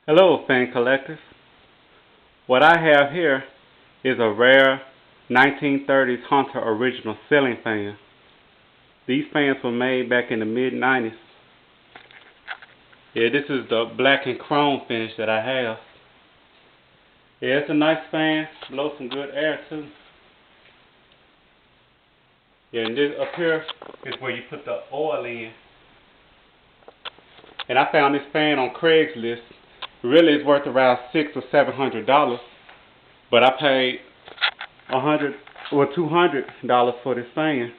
Hello, fan collectors. What I have here is a rare 1930s Hunter original ceiling fan. These fans were made back in the mid-90s. Yeah, this is the black and chrome finish that I have. Yeah, it's a nice fan. Blows some good air too. Yeah, and this up here is where you put the oil in. And I found this fan on Craigslist. Really, it's worth around $600 or $700, but I paid $100 or $200 for this fan.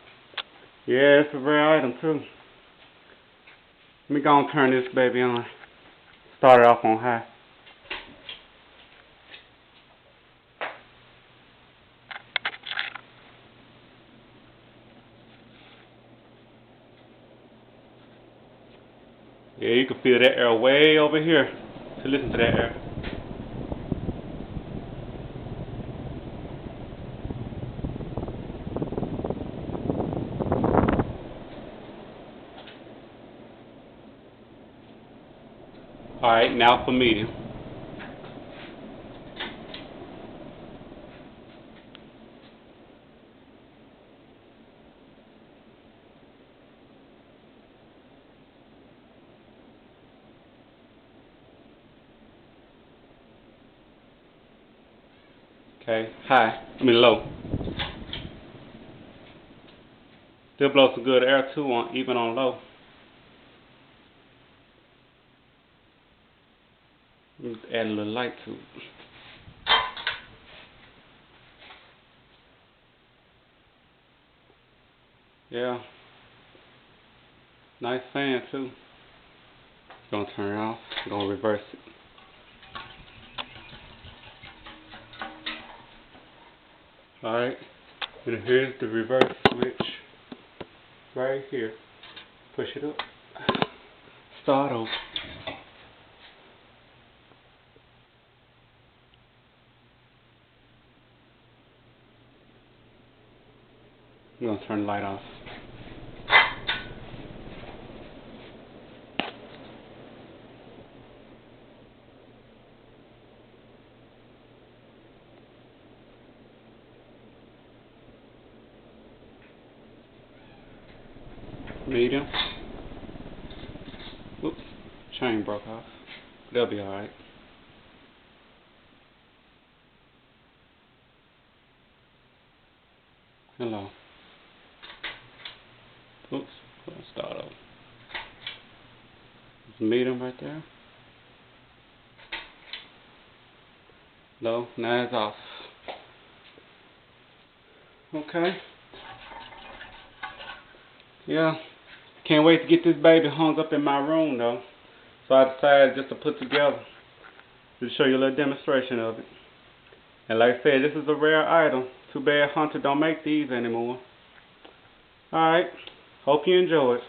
Yeah, it's a rare item too. Let me go and turn this baby on. Start it off on high. Yeah, you can feel that air way over here. So listen to that air. Alright, now for medium. Okay, high. Low. Still blow some good air too, even on low. Just add a little light to it. Yeah. Nice fan too. Gonna turn it off. Gonna reverse it. Alright. And here's the reverse switch. Right here. Push it up. Start over. I'm gonna turn the light off. Medium. Oops, chain broke off. They'll be alright. Hello. Oops, let's start over. There's a medium right there. Low, now it's off. Okay. Yeah. Can't wait to get this baby hung up in my room though. So I decided just to put together to show you a little demonstration of it. And like I said, this is a rare item. Too bad Hunter don't make these anymore. Alright. Hope you enjoy it.